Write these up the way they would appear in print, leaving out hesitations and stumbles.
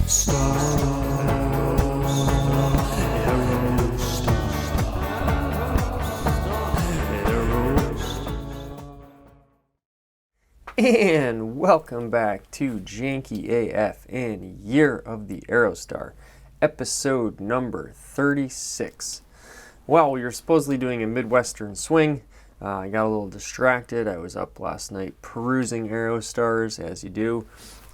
And welcome back to Janky AF and Year of the Aerostar, episode number 36. Well, we were supposedly doing a Midwestern swing. I got a little distracted. I was up last night perusing Aerostars, as you do.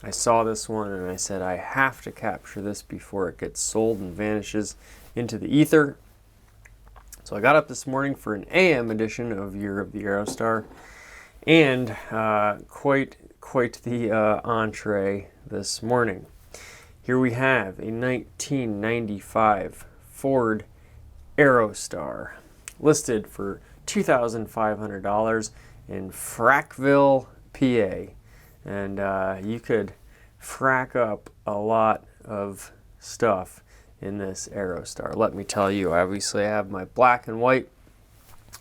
I saw this one and I said, I have to capture this before it gets sold and vanishes into the ether. So I got up this morning for an AM edition of Year of the Aerostar. And quite the entree this morning. Here we have a 1995 Ford Aerostar, listed for $2,500 in Frackville, PA. And you could frack up a lot of stuff in this Aerostar. Let me tell you, obviously I have my black and white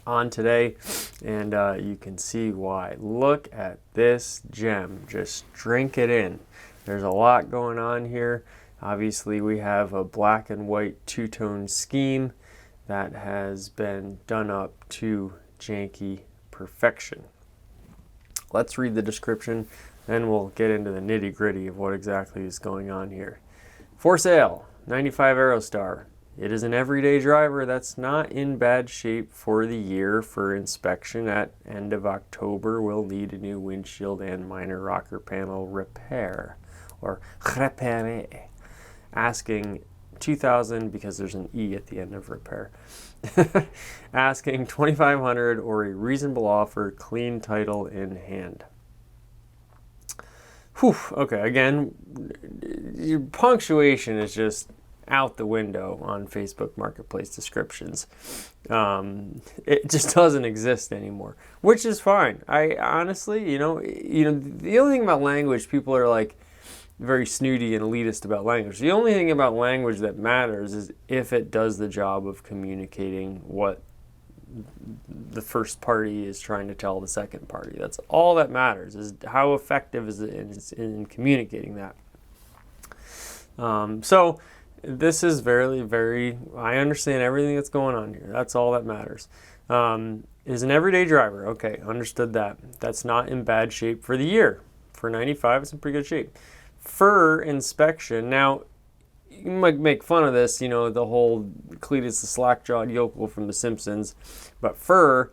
on today, and you can see why. Look at this gem. Just drink it in. There's a lot going on here. Obviously we have a black and white two-tone scheme that has been done up to janky perfection. Let's read the description, then we'll get into the nitty-gritty of what exactly is going on here. For sale, 95 Aerostar. It is an everyday driver that's not in bad shape for the year. For inspection at end of October, will need a new windshield and minor rocker panel repair, or repaire. Asking $2,000 because there's an E at the end of repair. Asking $2,500 or a reasonable offer, clean title in hand. Whew, okay, again, your punctuation is just out the window on Facebook Marketplace descriptions. It just doesn't exist anymore, which is fine. I honestly, you know, the only thing about language, people are like very snooty and elitist about language. The only thing about language that matters is if it does the job of communicating what the first party is trying to tell the second party. That's all that matters, is how effective is it in communicating that. So this is very, I understand everything that's going on here. That's all that matters. Is an everyday driver. Okay, understood that. That's not in bad shape for the year. For 95, it's in pretty good shape. For inspection, now, you might make fun of this, you know, the whole Cletus the slack-jawed yokel from The Simpsons, but for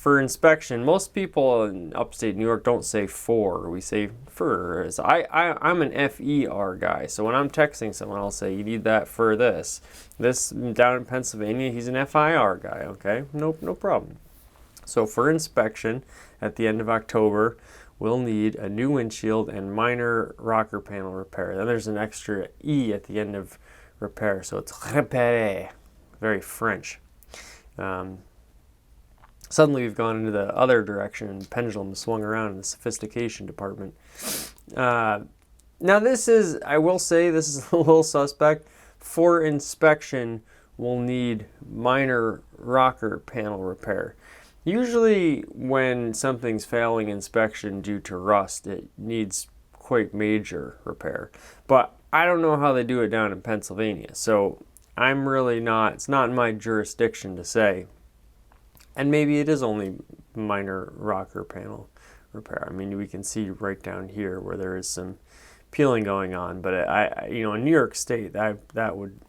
inspection, most people in upstate New York don't say for, we say for. I'm an F-E-R guy, so when I'm texting someone, I'll say, you need that for this. This, down in Pennsylvania, he's an F-I-R guy, okay? No problem. So for inspection, at the end of October, we'll need a new windshield and minor rocker panel repair. Then there's an extra E at the end of repair, so it's repaire, very French. Suddenly we've gone into the other direction and the pendulum swung around in the sophistication department. Now this is, I will say, this is a little suspect. For inspection, we'll need minor rocker panel repair. Usually when something's failing inspection due to rust, it needs quite major repair. But I don't know how they do it down in Pennsylvania, so I'm really not, it's not in my jurisdiction to say. And maybe it is only minor rocker panel repair. I mean, we can see right down here where there is some peeling going on, but you know, in New York State, that would,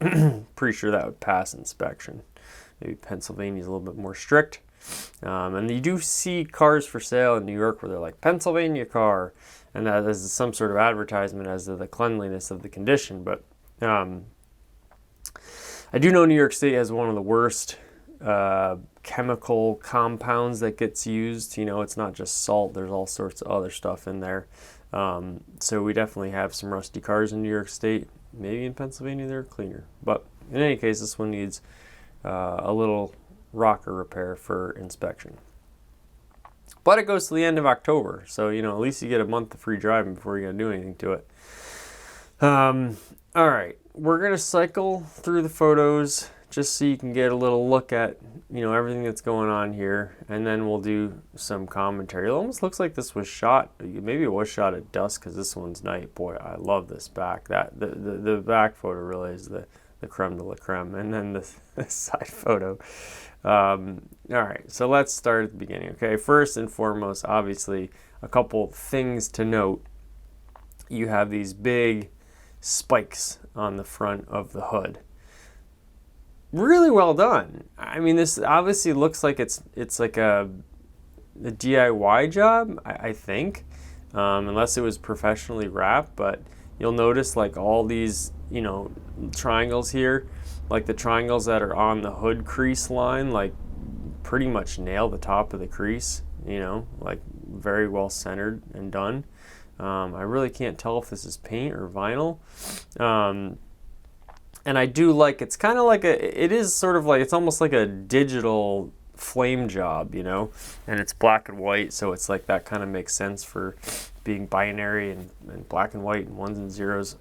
pretty sure that would pass inspection. Maybe Pennsylvania's a little bit more strict. And you do see cars for sale in New York where they're like, Pennsylvania car, and that is some sort of advertisement as to the cleanliness of the condition. But I do know New York State has one of the worst chemical compounds that gets used. You know, it's not just salt, there's all sorts of other stuff in there. So we definitely have some rusty cars in New York State. Maybe in Pennsylvania they're cleaner. But in any case, this one needs a little rocker repair for inspection. But it goes to the end of October, so you know, at least you get a month of free driving before you gotta do anything to it. All right, we're gonna cycle through the photos just so you can get a little look at, you know, everything that's going on here, and then we'll do some commentary. It almost looks like this was shot, maybe it was shot at dusk, because this one's night. Boy, I love this back. That the back photo really is the creme de la creme, and then the side photo. All right, so let's start at the beginning. Okay, first and foremost, obviously, a couple things to note. You have these big spikes on the front of the hood. Really well done. I mean, this obviously looks like it's like a DIY job, I think, unless it was professionally wrapped. But you'll notice like all these, you know, triangles here, like the triangles that are on the hood crease line, like pretty much nail the top of the crease, you know, like very well centered and done. I really can't tell if this is paint or vinyl. And I do like, it's kind of like it is sort of like, it's almost like a digital flame job, you know, and it's black and white, so it's like that kind of makes sense for being binary and black and white and ones and zeros.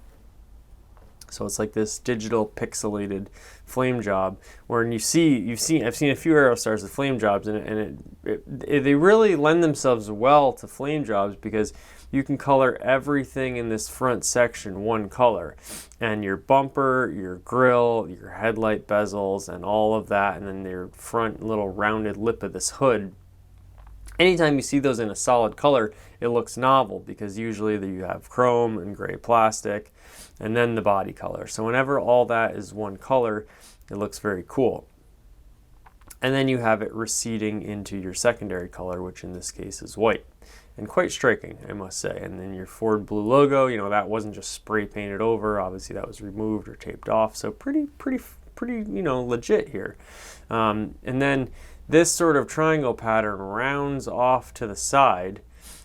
So it's like this digital pixelated flame job, where I've seen a few Aerostars with flame jobs, and they really lend themselves well to flame jobs, because you can color everything in this front section one color, and your bumper, your grille, your headlight bezels, and all of that, and then your front little rounded lip of this hood. Anytime you see those in a solid color, it looks novel, because usually you have chrome and gray plastic, and then the body color. So whenever all that is one color, it looks very cool. And then you have it receding into your secondary color, which in this case is white. And quite striking, I must say. And then your Ford blue logo, you know, that wasn't just spray painted over. Obviously that was removed or taped off. So pretty, you know, legit here. And then this sort of triangle pattern rounds off to the side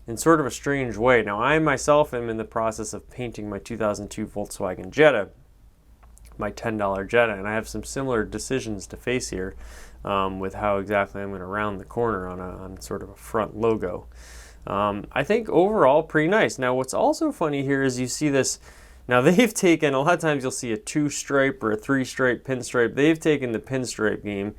in sort of a strange way. Now, I myself am in the process of painting my 2002 Volkswagen Jetta, my $10 Jetta, and I have some similar decisions to face here with how exactly I'm going to round the corner on sort of a front logo. I think overall pretty nice. Now, what's also funny here is you see this. Now, they've taken, a lot of times you'll see a 2-stripe or a 3-stripe pinstripe. They've taken the pinstripe game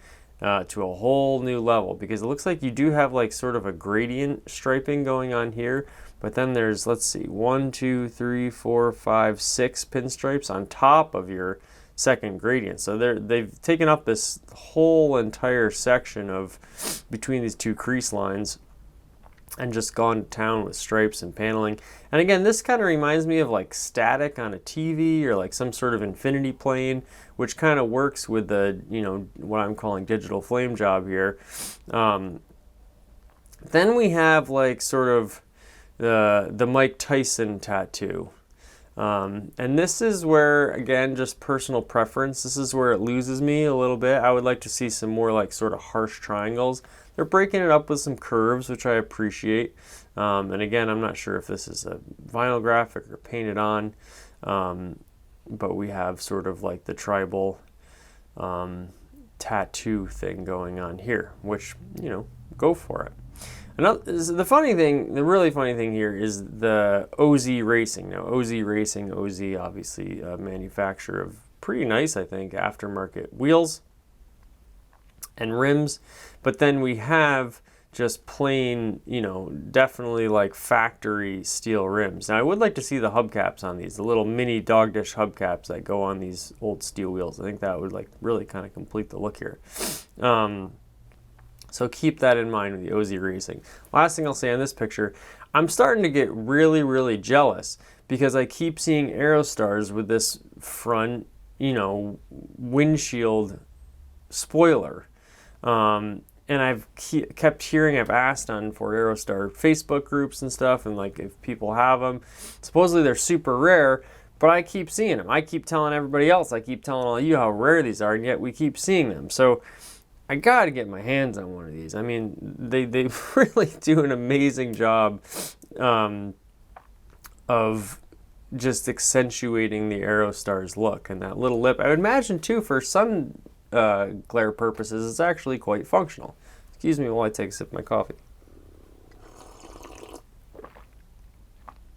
to a whole new level, because it looks like you do have like sort of a gradient striping going on here, but then there's, let's see, 1, 2, 3, 4, 5, 6 pinstripes on top of your second gradient. So they've taken up this whole entire section of between these two crease lines and just gone to town with stripes and paneling. And again, this kind of reminds me of like static on a TV, or like some sort of infinity plane, which kind of works with the, you know, what I'm calling digital flame job here. Then we have like sort of the Mike Tyson tattoo. And this is where, again, just personal preference, this is where it loses me a little bit. I would like to see some more like sort of harsh triangles. They're breaking it up with some curves, which I appreciate. And again, I'm not sure if this is a vinyl graphic or painted on, but we have sort of like the tribal tattoo thing going on here, which, you know, go for it. The funny thing, the really funny thing here is the OZ Racing. Now, OZ Racing, OZ obviously a manufacturer of pretty nice, I think, aftermarket wheels and rims. But then we have just plain, you know, definitely like factory steel rims. Now, I would like to see the hubcaps on these, the little mini dog dish hubcaps that go on these old steel wheels. I think that would like really kind of complete the look here. So keep that in mind with the OZ Racing. Last thing I'll say on this picture, I'm starting to get really, really jealous, because I keep seeing Aerostars with this front, you know, windshield spoiler. And I've kept hearing, I've asked on Ford Aerostar Facebook groups and stuff, and like if people have them. Supposedly they're super rare, but I keep seeing them. I keep telling everybody else, I keep telling all you how rare these are, and yet we keep seeing them. So I gotta get my hands on one of these. I mean, they really do an amazing job of just accentuating the Aerostar's look, and that little lip. I would imagine too, for sun glare purposes, it's actually quite functional. Excuse me while I take a sip of my coffee.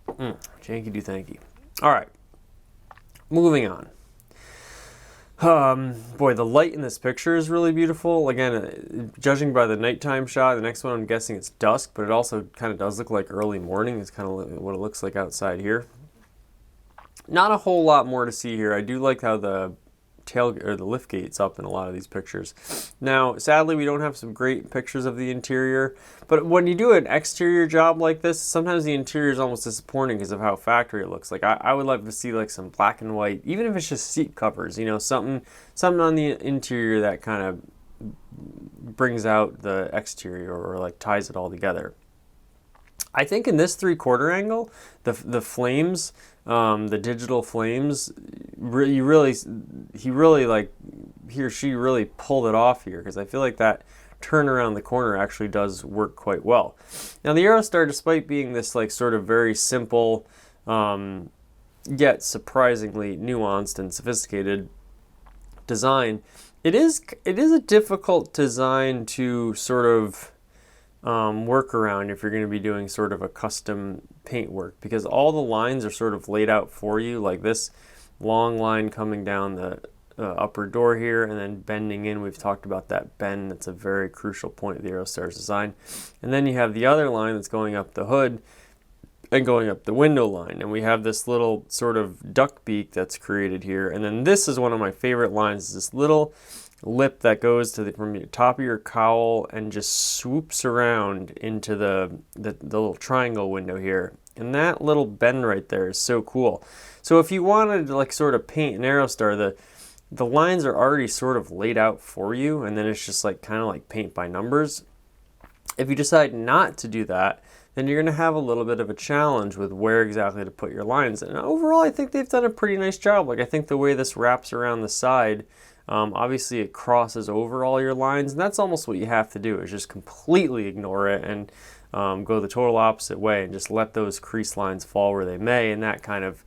Janky do thanky. All right, moving on. Boy, the light in this picture is really beautiful. Again, judging by the nighttime shot, the next one I'm guessing it's dusk, but it also kind of does look like early morning. It's kind of what it looks like outside here. Not a whole lot more to see here. I do like how the tail or the lift gate's up in a lot of these pictures. Now, sadly, we don't have some great pictures of the interior, but when you do an exterior job like this, sometimes the interior is almost disappointing because of how factory it looks. Like I would like to see like some black and white, even if it's just seat covers, you know, something on the interior that kind of brings out the exterior or like ties it all together. I think in this 3/4 angle, the flames, the digital flames, he or she really pulled it off here, because I feel like that turn around the corner actually does work quite well. Now the Aerostar, despite being this like sort of very simple, yet surprisingly nuanced and sophisticated design, it is a difficult design to sort of work around if you're going to be doing sort of a custom paint work, because all the lines are sort of laid out for you, like this long line coming down the upper door here and then bending in. We've talked about that bend. That's a very crucial point of the Aerostar's design. And then you have the other line that's going up the hood and going up the window line, and we have this little sort of duck beak that's created here. And then this is one of my favorite lines, this little lip that goes to from the top of your cowl and just swoops around into the little triangle window here. And that little bend right there is so cool. So if you wanted to like sort of paint an Aerostar, the lines are already sort of laid out for you, and then it's just like kind of like paint by numbers. If you decide not to do that, then you're going to have a little bit of a challenge with where exactly to put your lines. And overall, I think they've done a pretty nice job. Like, I think the way this wraps around the side, obviously it crosses over all your lines, and that's almost what you have to do, is just completely ignore it and go the total opposite way and just let those crease lines fall where they may, and that kind of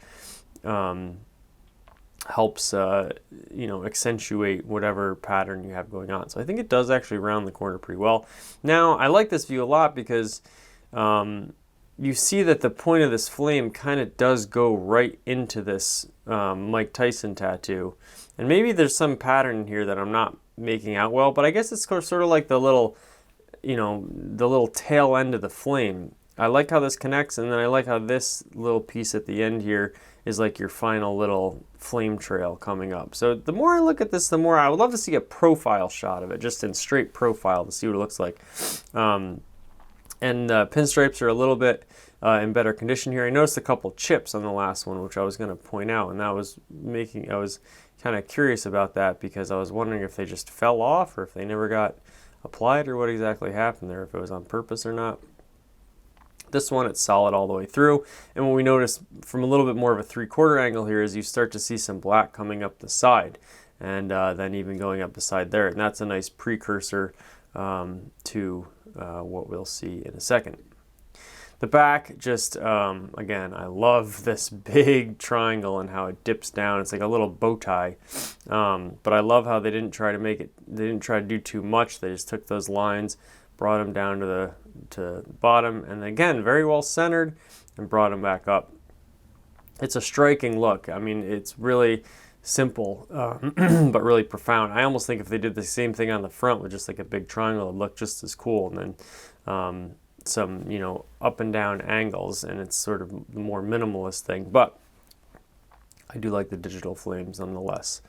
helps you know, accentuate whatever pattern you have going on. So I think it does actually round the corner pretty well. Now, I like this view a lot because you see that the point of this flame kind of does go right into this Mike Tyson tattoo. And maybe there's some pattern here that I'm not making out well, but I guess it's sort of like the little, you know, the little tail end of the flame. I like how this connects, and then I like how this little piece at the end here is like your final little flame trail coming up. So the more I look at this, the more I would love to see a profile shot of it, just in straight profile, to see what it looks like. And pinstripes are a little bit in better condition here. I noticed a couple chips on the last one, which I was going to point out, and that was I was kind of curious about that, because I was wondering if they just fell off or if they never got applied or what exactly happened there, if it was on purpose or not. This one, it's solid all the way through. And what we notice from a little bit more of a 3/4 angle here is you start to see some black coming up the side, and then even going up the side there. And that's a nice precursor to what we'll see in a second. The back, just, again, I love this big triangle and how it dips down. It's like a little bow tie. But I love how they didn't try to do too much. They just took those lines, brought them down to the bottom, and again, very well centered, and brought them back up. It's a striking look. I mean, it's really simple, but really profound. I almost think if they did the same thing on the front with just like a big triangle, it'd look just as cool. And then some, you know, up and down angles, and it's sort of the more minimalist thing. But I do like the digital flames nonetheless.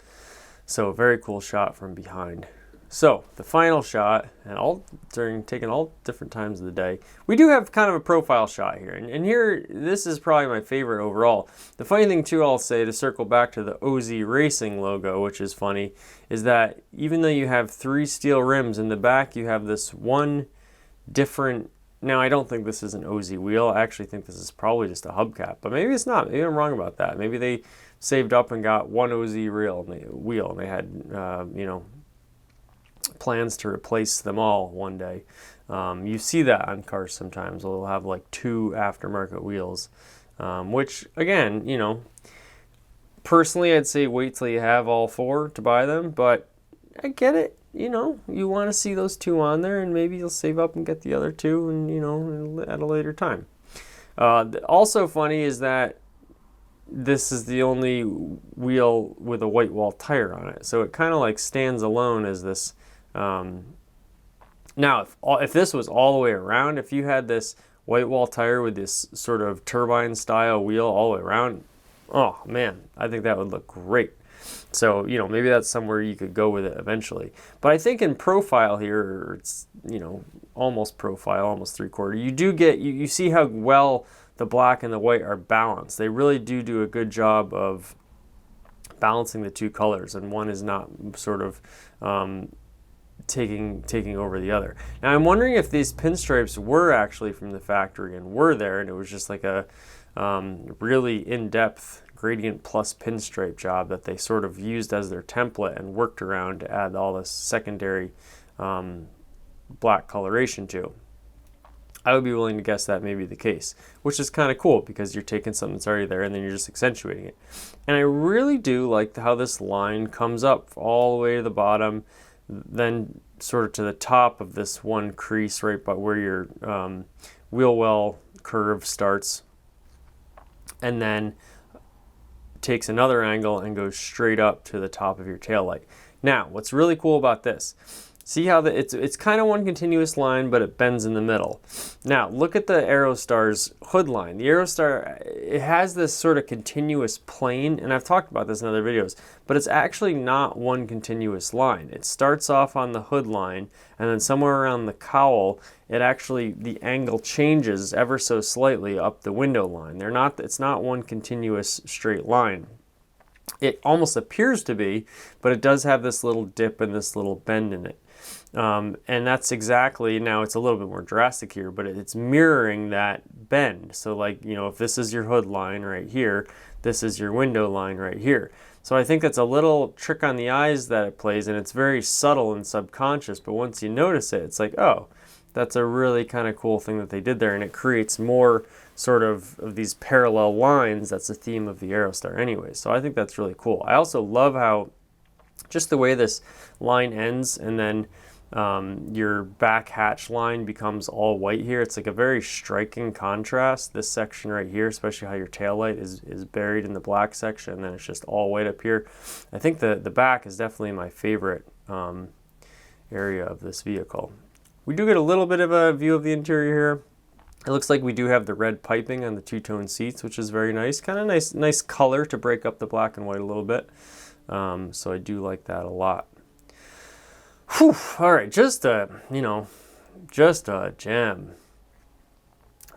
So a very cool shot from behind. So the final shot, and taken all different times of the day, we do have kind of a profile shot here. And here, this is probably my favorite overall. The funny thing too, I'll say, to circle back to the OZ Racing logo, which is funny, is that even though you have 3 steel rims in the back, you have this one different. Now, I don't think this is an OZ wheel. I actually think this is probably just a hubcap, but maybe it's not. Maybe I'm wrong about that. Maybe they saved up and got one OZ wheel, and they had, you know, plans to replace them all one day. You see that on cars sometimes. They'll have like 2 aftermarket wheels, which, again, you know, personally, I'd say wait till you have all 4 to buy them, but I get it. You know, you want to see those 2 on there, and maybe you'll save up and get the other 2, and, you know, at a later time. Also funny is that this is the only wheel with a white wall tire on it. So it kind of like stands alone as this. Now, if this was all the way around, if you had this white wall tire with this sort of turbine style wheel all the way around, oh man, I think that would look great. So, you know, maybe that's somewhere you could go with it eventually. But I think in profile here, it's, you know, almost profile, almost 3/4, you do get, you see how well the black and the white are balanced. They really do a good job of balancing the two colors, and one is not sort of taking over the other. Now I'm wondering if these pinstripes were actually from the factory and were there, and it was just like a really in-depth gradient plus pinstripe job that they sort of used as their template and worked around to add all this secondary black coloration to. I would be willing to guess that may be the case, which is kind of cool because you're taking something that's already there and then you're just accentuating it. And I really do like how this line comes up all the way to the bottom, then sort of to the top of this one crease right by where your wheel well curve starts, and then takes another angle and goes straight up to the top of your tail light. Now, what's really cool about this, see how it's kind of one continuous line, but it bends in the middle. Now, look at the Aerostar's hood line. The Aerostar, it has this sort of continuous plane, and I've talked about this in other videos, but it's actually not one continuous line. It starts off on the hood line, and then somewhere around the cowl, the angle changes ever so slightly up the window line. It's not one continuous straight line. It almost appears to be, but it does have this little dip and this little bend in it. And that's exactly, now it's a little bit more drastic here, but it's mirroring that bend. So like, you know, if this is your hood line right here, this is your window line right here. So I think that's a little trick on the eyes that it plays, and it's very subtle and subconscious, but once you notice it, it's like, oh, that's a really kind of cool thing that they did there, and it creates more sort of these parallel lines. That's the theme of the Aerostar anyway. So I think that's really cool. I also love how just the way this line ends, and then your back hatch line becomes all white here. It's like a very striking contrast, this section right here, especially how your tail light is buried in the black section, and then it's just all white up here. I think the back is definitely my favorite area of this vehicle. We do get a little bit of a view of the interior here. It looks like we do have the red piping on the two-tone seats, which is very nice. Kind of nice color to break up the black and white a little bit. So I do like that a lot. Whew, all right, just a gem.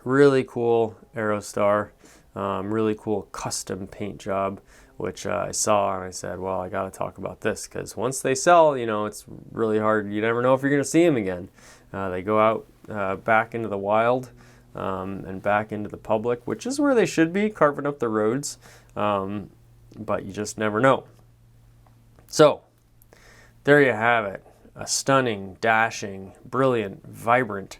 Really cool Aerostar, really cool custom paint job, which I saw and I said, well, I got to talk about this, because once they sell, you know, it's really hard. You never know if you're going to see them again. They go out back into the wild and back into the public, which is where they should be, carving up the roads, but you just never know. So there you have it. A stunning, dashing, brilliant, vibrant,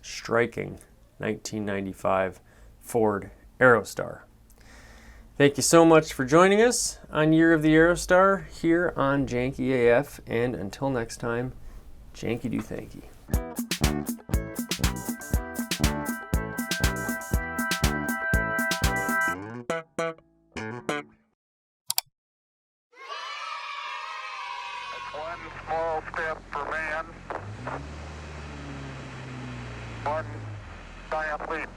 striking 1995 Ford Aerostar. Thank you so much for joining us on Year of the Aerostar here on Janky AF, and until next time, Janky do Thanky. One small step for man, one giant leap